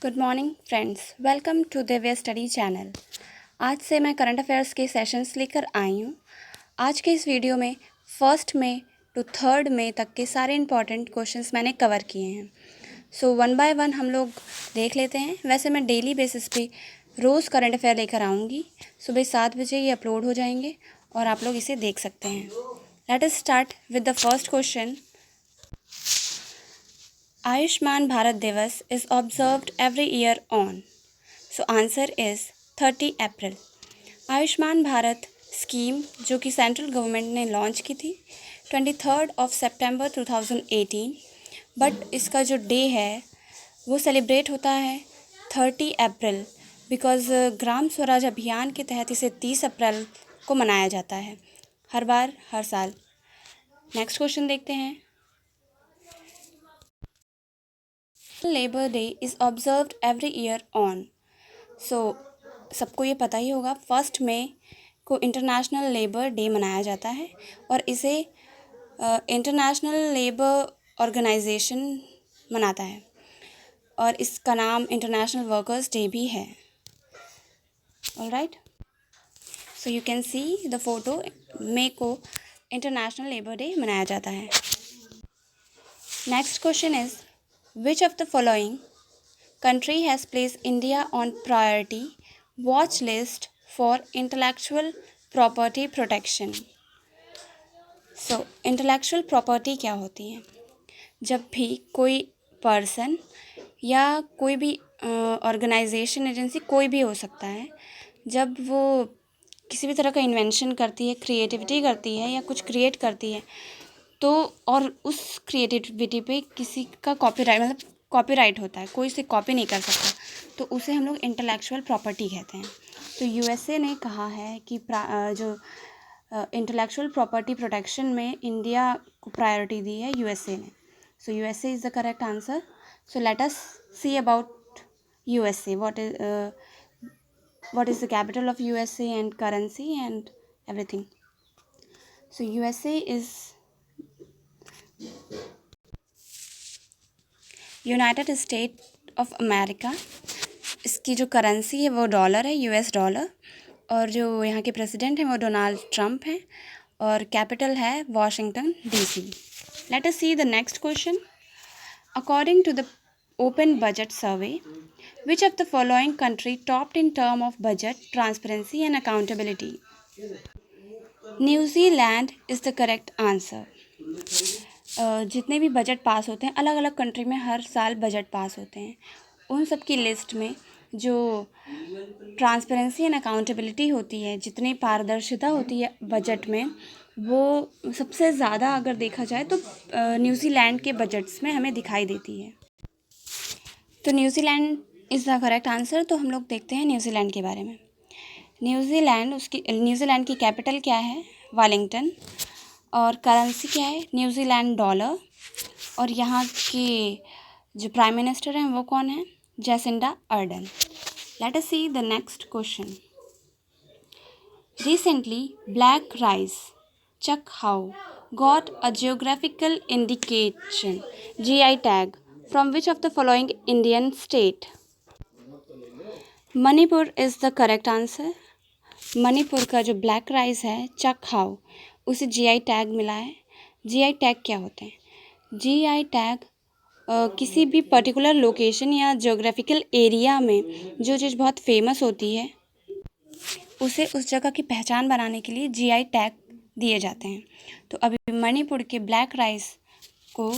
Good morning friends, welcome to Divya study channel. आज से मैं करंट अफेयर्स के सेशंस लेकर आई हूँ। आज के इस वीडियो में 1 मई टू 3 मई तक के सारे इंपॉर्टेंट क्वेश्चंस मैंने कवर किए हैं। सो वन बाय वन हम लोग देख लेते हैं। वैसे मैं डेली बेसिस पे रोज़ करंट अफेयर लेकर आऊँगी। सुबह 7 बजे ये अपलोड हो जाएंगे और आप लोग इसे देख सकते हैं। Let us start with the first question. Ayushman Bharat Divas is observed every year on. So answer is 30 April. Ayushman Bharat scheme जो कि सेंट्रल गवर्नमेंट ने लॉन्च की थी 23 सितंबर 2018, बट इसका जो डे है वो सेलिब्रेट होता है 30 अप्रैल बिकॉज़ ग्राम स्वराज अभियान के तहत इसे 30 अप्रैल को मनाया जाता है हर बार हर साल। नेक्स्ट क्वेश्चन देखते हैं। Labour day is observed every year on. So सबको ये पता ही होगा 1 मई को इंटरनेशनल लेबर डे मनाया जाता है और इसे इंटरनेशनल लेबर ऑर्गेनाइजेशन मनाता है और इसका नाम इंटरनेशनल वर्कर्स डे भी है। Alright, so you can see the photo. मई को इंटरनेशनल लेबर डे मनाया जाता है। Next question is which of the following country has placed India on priority watch list for intellectual property protection? So intellectual property क्या होती है? जब भी कोई पर्सन या कोई भी ऑर्गेनाइजेशन एजेंसी कोई भी हो सकता है, जब वो किसी भी तरह का इन्वेंशन करती है, क्रिएटिविटी करती है या कुछ क्रिएट करती है तो और उस क्रिएटिविटी पे किसी का कॉपीराइट मतलब कॉपीराइट होता है, कोई उसे कॉपी नहीं कर सकता, तो उसे हम लोग इंटेलेक्चुअल प्रॉपर्टी कहते हैं। तो यूएसए ने कहा है कि जो इंटेलेक्चुअल प्रॉपर्टी प्रोटेक्शन में इंडिया को प्रायोरिटी दी है यूएसए ने। So USA is the correct answer. So let us see about USA. What is the capital of USA and currency and everything. So USA is United State of America. इसकी जो currency है वो dollar है, US dollar, और जो यहाँ के president हैं वो डोनाल्ड ट्रंप हैं और कैपिटल है Washington DC. Let us see the next question. According to the open budget survey which of the following country topped in term of budget transparency and accountability? New Zealand is the correct answer. जितने भी budget pass होते हैं, अलग अलग country में हर साल budget pass होते हैं, उन सब की लिस्ट में जो ट्रांसपेरेंसी एंड अकाउंटेबिलिटी होती है, जितनी पारदर्शिता होती है बजट में, वो सबसे ज़्यादा अगर देखा जाए तो न्यूजीलैंड के बजट्स में हमें दिखाई देती है। तो New Zealand is the correct answer. तो हम लोग देखते हैं न्यूजीलैंड के बारे में। न्यूजीलैंड की कैपिटल क्या है? वेलिंगटन। और करेंसी क्या है? New Zealand dollar. और यहाँ के जो प्राइम मिनिस्टर हैं वो कौन है? Jacinda Ardern. Let us see the next question. Recently black rice Chak Hao got a geographical indication GI tag from which of the following Indian state? Manipur is the correct answer. Manipur का जो ब्लैक राइस है चक हाउ, उसे GI tag मिला है। GI tag क्या होते हैं? GI tag किसी भी पर्टिकुलर लोकेशन या ज्योग्राफिकल एरिया में जो चीज़ बहुत फेमस होती है उसे उस जगह की पहचान बनाने के लिए GI टैग दिए जाते हैं। तो अभी मणिपुर के ब्लैक राइस को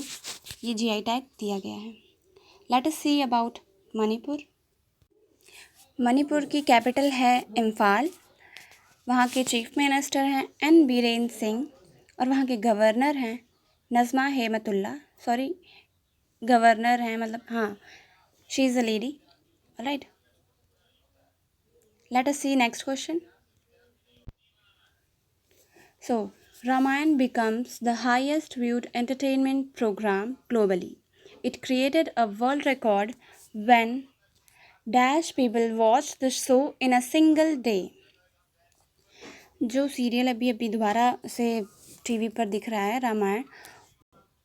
ये GI टैग दिया गया है। Late us see about Manipur. Manipur की कैपिटल है इम्फाल। वहाँ के चीफ मिनिस्टर हैं एन बीरेन सिंह और वहाँ के गवर्नर हैं नज़मा हेमतुल्ला। गवर्नर हैं मतलब हाँ, she is a lady. Right, let us see next question. So Ramayana becomes the highest viewed entertainment program globally. It created a world record when dash people watched the show in a single day. जो serial अभी अभी दोबारा से TV पर दिख रहा है रामायण,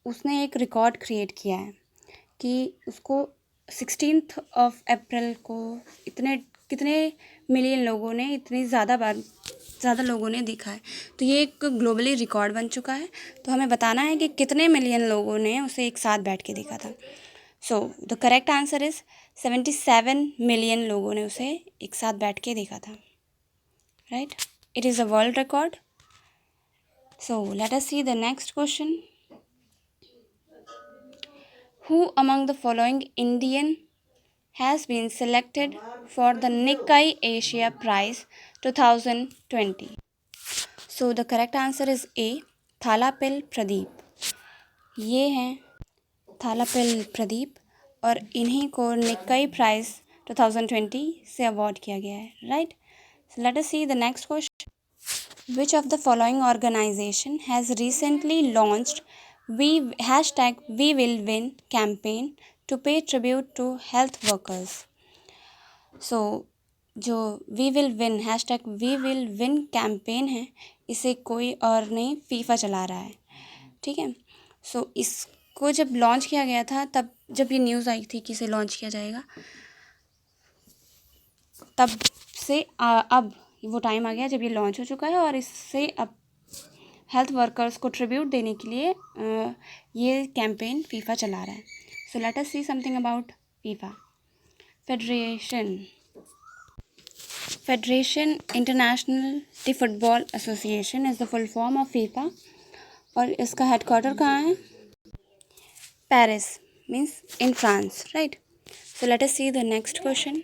उसने एक रिकॉर्ड क्रिएट किया है कि उसको 16 अप्रैल को कितने मिलियन लोगों ने, इतनी ज़्यादा लोगों ने देखा है। तो ये एक ग्लोबली रिकॉर्ड बन चुका है। तो हमें बताना है कि कितने मिलियन लोगों ने उसे एक साथ बैठ के देखा था। So the correct answer is 77 million लोगों ने उसे एक साथ बैठ के देखा था, right. It is a world record. So let us see the next question. Who among the following Indian has been selected for the Nikkei Asia Prize 2020? So the correct answer is A. Thalapil Pradeep. ये हैं थालापिल प्रदीप और इन्हीं को निक्काई prize 2020 से award किया गया है, right. So let us see the next question. Which of the following organisation has recently launched #We Will Win campaign to pay tribute to health workers? So जो वी विल विन कैंपेन है, इसे कोई और नहीं FIFA चला रहा है, ठीक है। सो इसको जब लॉन्च किया गया था, तब जब ये न्यूज़ आई थी कि इसे लॉन्च किया जाएगा, तब से अब वो टाइम आ गया जब ये लॉन्च हो चुका है और इससे अब हेल्थ वर्कर्स को ट्रिब्यूट देने के लिए ये कैंपेन फीफा चला रहा है। सो let us see something about FIFA. Federation international the football association is the full form of FIFA और इसका हेडक्वार्टर कहाँ है? Paris, means in France, right. So let us see the next question.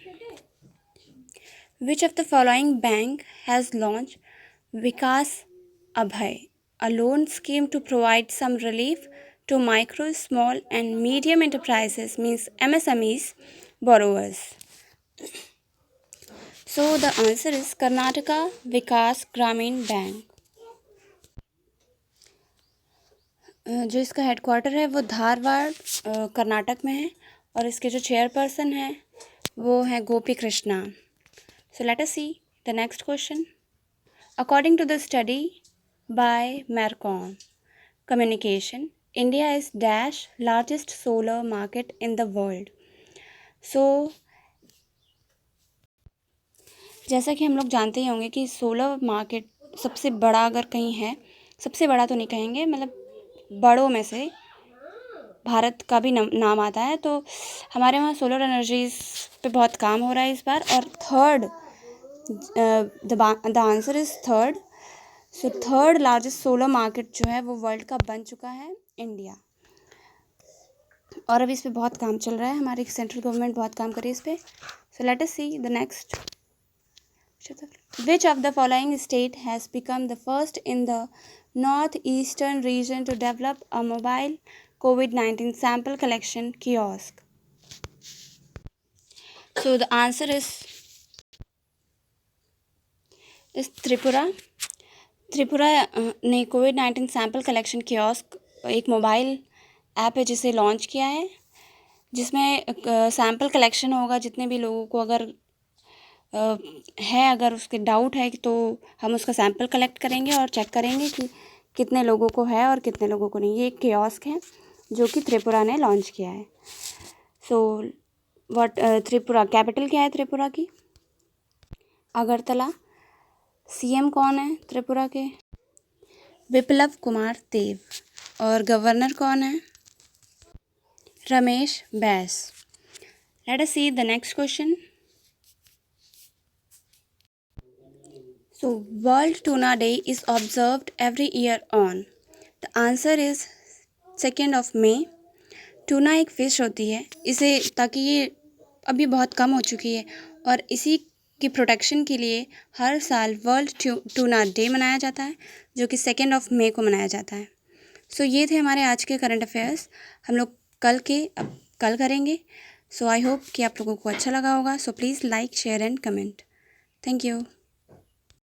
Which of the following bank has launch Vikas Abhay, a loan scheme to provide some relief to micro, small and medium enterprises, means MSMEs borrowers? So the answer is Karnataka Vikas Gramin Bank. जो इसका headquarter है वो धारवाड़ कर्नाटक में है और इसके जो chairperson हैं वो हैं गोपी Krishna. So let us see the next question. According to the study by Marcom Communication, India is dash largest solar market in the world. So जैसा कि हम लोग जानते ही होंगे कि सोलर मार्केट सबसे बड़ा अगर कहीं है, सबसे बड़ा तो नहीं कहेंगे, मतलब बड़ों में से भारत का भी नाम आता है। तो हमारे वहाँ सोलर एनर्जीज पे बहुत काम हो रहा है इस बार। और third, the answer is third. So third largest solar market जो है वो वर्ल्ड का बन चुका है इंडिया। और अभी इस पर बहुत काम चल रहा है, हमारी सेंट्रल गवर्नमेंट बहुत काम कर रही है इस पर। So let us see the next. Which of the following state has become the first in the north eastern region to develop a mobile COVID-19 sample collection kiosk? So the answer is Tripura. Tripura ने COVID-19 sample collection kiosk एक mobile app है जिसे launch किया है, जिसमें sample collection होगा। जितने भी लोगों को अगर अगर उसके डाउट है तो हम उसका सैम्पल कलेक्ट करेंगे और चेक करेंगे कि कितने लोगों को है और कितने लोगों को नहीं। ये एक कियोस्क है जो कि त्रिपुरा ने लॉन्च किया है। सो त्रिपुरा कैपिटल क्या है त्रिपुरा की? अगरतला। CM कौन है त्रिपुरा के? विप्लव कुमार देव। और गवर्नर कौन है? Ramesh Bais. Let us see the next question. So World Tuna Day is observed every year on. The answer is 2nd of May. Tuna एक फ़िश होती है, इसे ताकि ये अभी बहुत कम हो चुकी है और इसी की प्रोटेक्शन के लिए हर साल वर्ल्ड टूना डे मनाया जाता है, जो कि 2nd of May को मनाया जाता है। सो ये थे हमारे आज के करंट अफेयर्स। हम लोग कल करेंगे। सो आई होप कि आप लोगों को अच्छा लगा होगा। So please like, share and comment. Thank you.